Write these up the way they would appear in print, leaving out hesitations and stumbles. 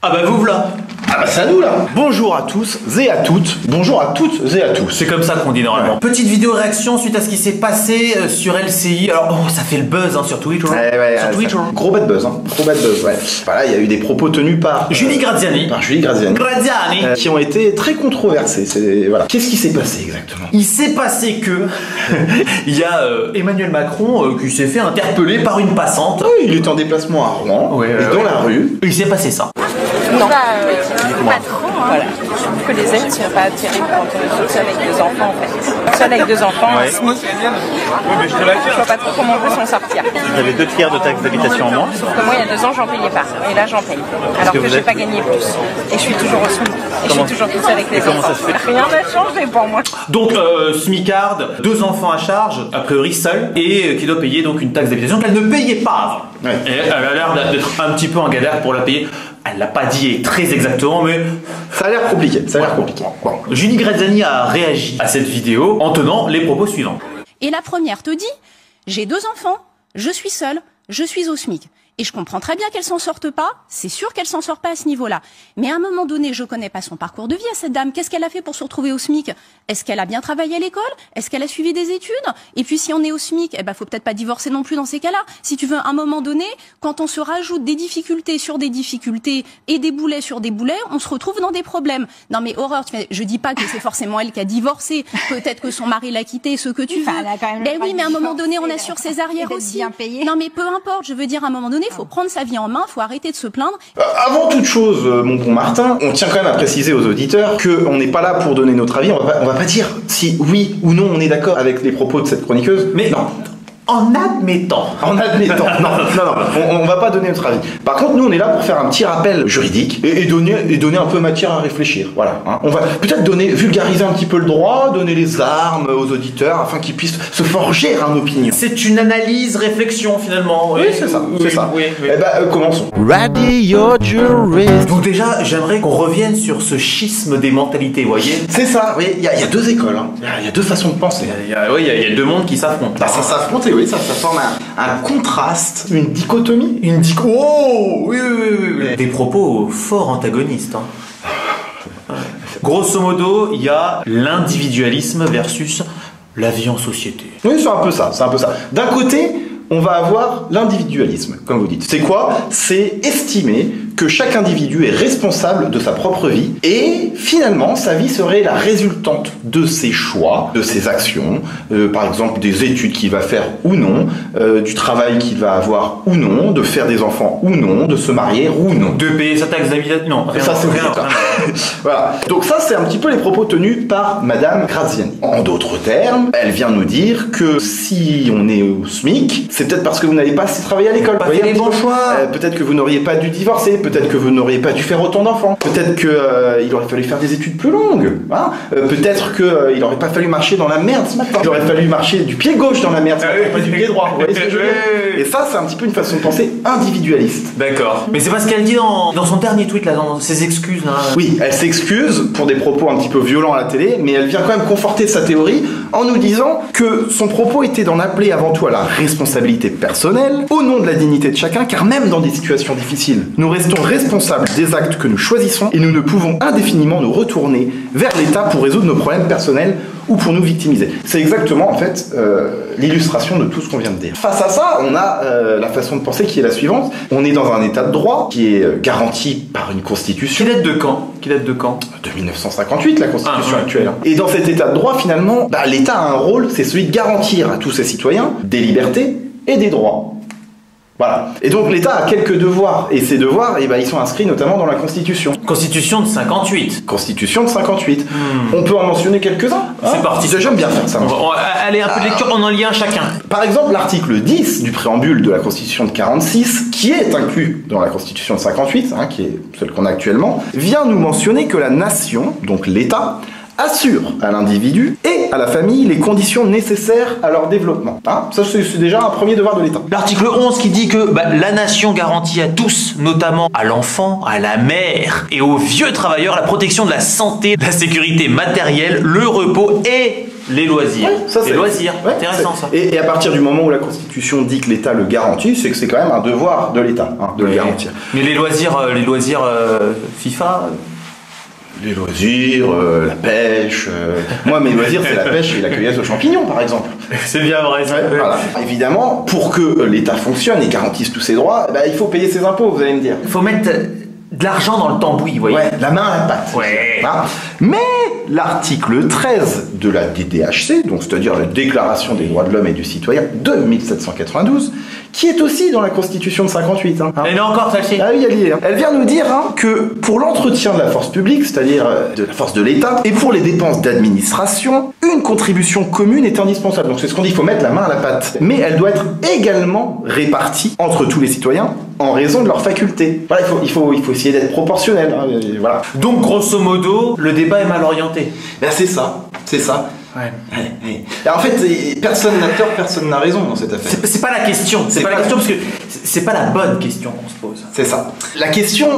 Ah bah vous voilà. Ah bah c'est à nous là. Bonjour à tous et à toutes. Bonjour à toutes et à tous. C'est comme ça qu'on dit normalement. Ouais. Petite vidéo réaction suite à ce qui s'est passé sur LCI. Alors ça fait le buzz hein, sur Twitter. Sur Twitter. Gros bad buzz, hein. Gros bad buzz, ouais. Voilà, il y a eu des propos tenus par Julie Graziani. Qui ont été très controversés. Voilà. Qu'est-ce qui s'est passé exactement? Il s'est passé que il y a Emmanuel Macron qui s'est fait interpeller par une passante. Oui, il était en déplacement à Rouen, et dans la rue. Il s'est passé ça. Non, pas trop. Hein. Voilà. Je trouve que les aides sont pas terribles quand on est toute seule avec deux enfants en fait. Seule avec deux enfants, ouais. SMIC. Je vois pas trop comment on peut s'en sortir. Vous avez 2 tiers de taxes d'habitation en moins. Sauf que moi il y a 2 ans j'en payais pas. Et là j'en paye. Alors que j'ai pas gagné plus. Et je suis toujours au SMIC. Et je suis toujours toute seule avec les enfants. Comment ça se fait? Rien n'a changé pour moi. Donc SMICarde, 2 enfants à charge, a priori seule, et qui doit payer donc une taxe d'habitation qu'elle ne payait pas avant. Ouais. Et elle a l'air d'être un petit peu en galère pour la payer. Elle l'a pas dit très exactement, mais ça a l'air compliqué. Bon. Julie Graziani a réagi à cette vidéo en tenant les propos suivants. Et la première te dit, j'ai 2 enfants, je suis seule, je suis au SMIC. Et je comprends très bien qu'elle s'en sorte pas, c'est sûr qu'elle s'en sort pas à ce niveau-là. Mais à un moment donné, je connais pas son parcours de vie à cette dame. Qu'est-ce qu'elle a fait pour se retrouver au SMIC? Est-ce qu'elle a bien travaillé à l'école? Est-ce qu'elle a suivi des études? Et puis si on est au SMIC, eh ben faut peut-être pas divorcer non plus dans ces cas-là. Si tu veux, à un moment donné, quand on se rajoute des difficultés sur des difficultés et des boulets sur des boulets, on se retrouve dans des problèmes. Non mais horreur, je dis pas que c'est forcément elle qui a divorcé. Peut-être que son mari l'a quitté, ce que tu veux. Ben oui, mais à un moment donné, on assure ses arrières aussi. Non mais peu importe, je veux dire, à un moment donné, faut prendre sa vie en main, faut arrêter de se plaindre. Avant toute chose, mon bon Martin, on tient quand même à préciser aux auditeurs qu'on n'est pas là pour donner notre avis, on va pas dire si oui ou non on est d'accord avec les propos de cette chroniqueuse. Mais non. En admettant. Non, on va pas donner notre avis. Par contre, nous, on est là pour faire un petit rappel juridique et donner un peu matière à réfléchir. Voilà. Hein. On va peut-être vulgariser un petit peu le droit, donner les armes aux auditeurs afin qu'ils puissent se forger une opinion. C'est une analyse, réflexion finalement. Oui, c'est ça. Oui. Eh ben, commençons. Radio Jurist. Donc déjà, j'aimerais qu'on revienne sur ce schisme des mentalités, vous voyez. C'est ça. Oui, il y a 2 écoles. Hein. Il y a 2 façons de penser. Il y a 2 mondes qui s'affrontent. Bah, ça s'affronte. Oui, ça forme un contraste, une dichotomie. Oh oui. Des propos fort antagonistes. Hein. Grosso modo, il y a l'individualisme versus la vie en société. Oui, c'est un peu ça. D'un côté, on va avoir l'individualisme, comme vous dites. C'est quoi? C'est estimer que chaque individu est responsable de sa propre vie et finalement sa vie serait la résultante de ses choix, de ses actions, par exemple des études qu'il va faire ou non, du travail qu'il va avoir ou non, de faire des enfants ou non, de se marier ou non. De payer sa taxe d'habitation? Non, ça c'est rien. Voilà. Donc ça c'est un petit peu les propos tenus par Madame Graziani. En d'autres termes, elle vient nous dire que si on est au SMIC, c'est peut-être parce que vous n'avez pas assez travaillé à l'école. Pas fait les bons choix. Peut-être que vous n'auriez pas dû divorcer. Peut-être que vous n'auriez pas dû faire autant d'enfants. Peut-être qu'il aurait fallu faire des études plus longues. Hein. Peut-être qu'il n'aurait pas fallu marcher dans la merde ce matin. Il aurait fallu marcher du pied gauche dans la merde, pas du pied droit. Vous voyez ce que je veux dire? Et ça, c'est un petit peu une façon de penser individualiste. D'accord. Mais c'est pas ce qu'elle dit dans son dernier tweet, là, dans ses excuses. Là. Oui, elle s'excuse pour des propos un petit peu violents à la télé, mais elle vient quand même conforter sa théorie en nous disant que son propos était d'en appeler avant tout à la responsabilité personnelle, au nom de la dignité de chacun, car même dans des situations difficiles, nous restons responsables des actes que nous choisissons et nous ne pouvons indéfiniment nous retourner vers l'État pour résoudre nos problèmes personnels ou pour nous victimiser. C'est exactement en fait l'illustration de tout ce qu'on vient de dire. Face à ça, on a la façon de penser qui est la suivante. On est dans un état de droit qui est garanti par une constitution. Qui date de quand? De 1958, la constitution actuelle. Et dans cet état de droit, finalement, l'État a un rôle, c'est celui de garantir à tous ses citoyens des libertés et des droits. Voilà. Et donc l'État a quelques devoirs, et ces devoirs, ils sont inscrits notamment dans la Constitution. Constitution de 58. Constitution de 58. On peut en mentionner quelques-uns. C'est parti. J'aime bien faire ça. Allez, un peu de lecture, on en lit un chacun. Par exemple, l'article 10 du préambule de la Constitution de 46, qui est inclus dans la Constitution de 58, qui est celle qu'on a actuellement, vient nous mentionner que la nation, donc l'État, assure à l'individu et à la famille les conditions nécessaires à leur développement. Ça, c'est déjà un premier devoir de l'État. L'article 11 qui dit que la nation garantit à tous, notamment à l'enfant, à la mère et aux vieux travailleurs, la protection de la santé, la sécurité matérielle, le repos et les loisirs. Ouais, ça, les loisirs, ouais, intéressant ça. Et à partir du moment où la Constitution dit que l'État le garantit, c'est que c'est quand même un devoir de l'État de le garantir. Mais les loisirs FIFA. Les loisirs, la pêche. Moi, mes loisirs, c'est la pêche et la cueillette aux champignons, par exemple. C'est bien vrai. Ça. Ouais, voilà. Évidemment, pour que l'État fonctionne et garantisse tous ses droits, bah, il faut payer ses impôts, vous allez me dire. Il faut mettre de l'argent dans le tambouille, vous voyez. Ouais, la main à la pâte. Ouais. Voilà. Mais l'article 13 de la DDHC, donc c'est-à-dire la Déclaration des droits de l'homme et du citoyen de 1792, qui est aussi dans la Constitution de 58. Elle est encore celle-ci. Ah oui, elle y est. Elle vient nous dire que pour l'entretien de la force publique, c'est-à-dire de la force de l'État, et pour les dépenses d'administration, une contribution commune est indispensable. Donc c'est ce qu'on dit, il faut mettre la main à la pâte. Mais elle doit être également répartie entre tous les citoyens en raison de leurs facultés. Voilà, il faut essayer d'être proportionnel. Voilà. Donc grosso modo, le débat est mal orienté. Ben, c'est ça. Ouais. En fait, personne n'a tort, personne n'a raison dans cette affaire. C'est pas la question. C'est pas la question parce que c'est pas la bonne question qu'on se pose. C'est ça. La question,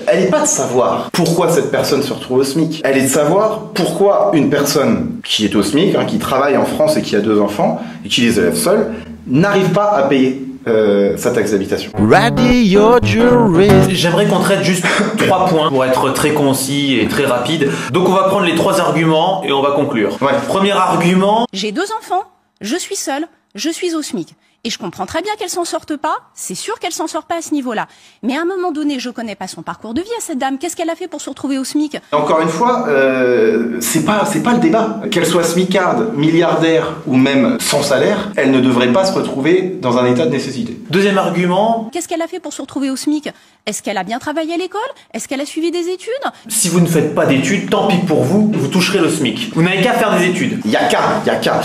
elle n'est pas de savoir pourquoi cette personne se retrouve au SMIC. Elle est de savoir pourquoi une personne qui est au SMIC, qui travaille en France et qui a 2 enfants et qui les élève seule, n'arrive pas à payer sa taxe d'habitation. Radio Jurist. J'aimerais qu'on traite juste 3 points pour être très concis et très rapide. Donc on va prendre les 3 arguments et on va conclure. Ouais. Premier argument. J'ai 2 enfants, je suis seule, je suis au SMIC. Et je comprends très bien qu'elle s'en sorte pas, c'est sûr qu'elle s'en sort pas à ce niveau-là. Mais à un moment donné, je connais pas son parcours de vie à cette dame. Qu'est-ce qu'elle a fait pour se retrouver au SMIC? Encore une fois, c'est pas le débat. Qu'elle soit smicarde, milliardaire ou même sans salaire, elle ne devrait pas se retrouver dans un état de nécessité. Deuxième argument. Qu'est-ce qu'elle a fait pour se retrouver au SMIC? Est-ce qu'elle a bien travaillé à l'école? Est-ce qu'elle a suivi des études? Si vous ne faites pas d'études, tant pis pour vous, vous toucherez le SMIC. Vous n'avez qu'à faire des études. Y a qu'à.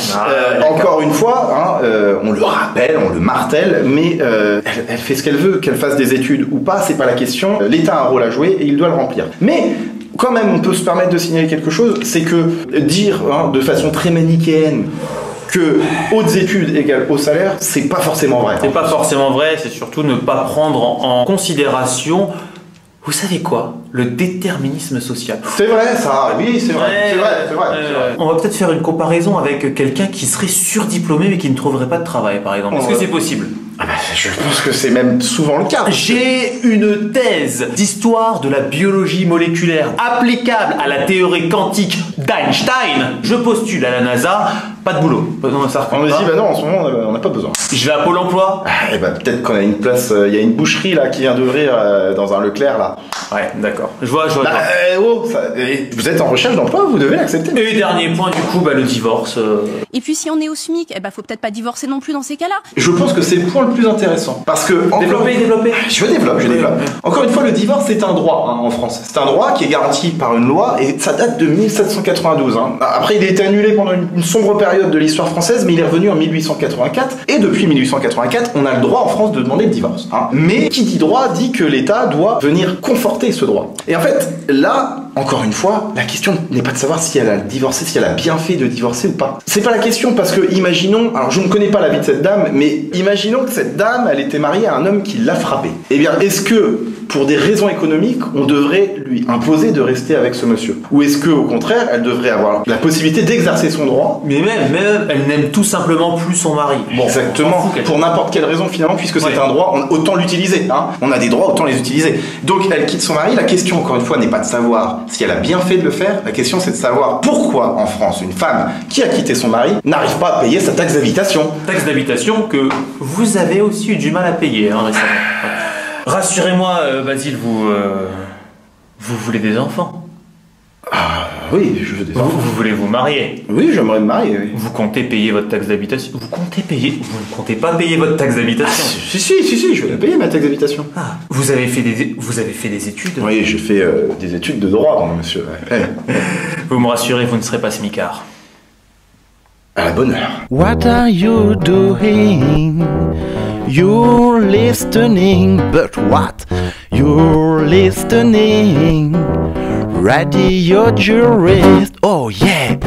Encore une fois, on le rappelle, on le martèle, mais elle fait ce qu'elle veut, qu'elle fasse des études ou pas, c'est pas la question. L'État a un rôle à jouer et il doit le remplir. Mais quand même, on peut se permettre de signaler quelque chose, c'est que dire de façon très manichéenne que hautes études égale haut salaire, c'est pas forcément vrai. C'est pas forcément vrai, c'est surtout ne pas prendre en considération, vous savez quoi, le déterminisme social. C'est vrai ça, oui c'est vrai, c'est vrai. On va peut-être faire une comparaison avec quelqu'un qui serait surdiplômé mais qui ne trouverait pas de travail par exemple. Est-ce que c'est possible? Je pense que c'est même souvent le cas. J'ai une thèse d'histoire de la biologie moléculaire applicable à la théorie quantique d'Einstein. Je postule à la NASA, pas de boulot. Ça on me dit non, en ce moment on n'a pas besoin. Je vais à Pôle emploi. Peut-être qu'on a une place, il y a une boucherie là qui vient d'ouvrir dans un Leclerc là. Ouais, d'accord. Je vois. Vous êtes en recherche d'emploi, vous devez l'accepter. Et dernier point du coup, le divorce. Et puis si on est au SMIC, faut peut-être pas divorcer non plus dans ces cas-là. Je pense que c'est le point le plus intéressant. Parce que... Développer. Je développe. Encore une fois, le divorce c'est un droit en France. C'est un droit qui est garanti par une loi et ça date de 1792. Après, il a été annulé pendant une sombre période de l'histoire française, mais il est revenu en 1884. Et depuis 1884, on a le droit en France de demander le divorce. Mais qui dit droit dit que l'État doit venir conforter ce droit. Et en fait, là... Encore une fois, la question n'est pas de savoir si elle a divorcé, si elle a bien fait de divorcer ou pas. C'est pas la question parce que imaginons, alors je ne connais pas la vie de cette dame, mais imaginons que cette dame, elle était mariée à un homme qui l'a frappée. Eh bien, est-ce que pour des raisons économiques, on devrait lui imposer de rester avec ce monsieur? Ou est-ce que, au contraire, elle devrait avoir la possibilité d'exercer son droit? Mais même, elle n'aime tout simplement plus son mari. Bon, exactement. Pour n'importe quelle raison, finalement, puisque c'est un droit, autant l'utiliser. On a des droits, autant les utiliser. Donc, elle quitte son mari. La question, encore une fois, n'est pas de savoir si elle a bien fait de le faire. La question, c'est de savoir pourquoi, en France, une femme qui a quitté son mari n'arrive pas à payer sa taxe d'habitation. Taxe d'habitation que vous avez aussi eu du mal à payer récemment. Rassurez-moi, Basile, vous voulez des enfants? Oui, je veux des enfants. Vous voulez vous marier? Oui, j'aimerais me marier. Oui. Vous comptez payer votre taxe d'habitation? Vous ne comptez pas payer votre taxe d'habitation? Si, je vais la payer ma taxe d'habitation. Vous avez fait des études? Oui, j'ai fait des études de droit, monsieur. Vous me rassurez, vous ne serez pas smicard. À la bonne heure. What are you doing? You're listening, but what? You're listening. Radio Jurist. Oh yeah.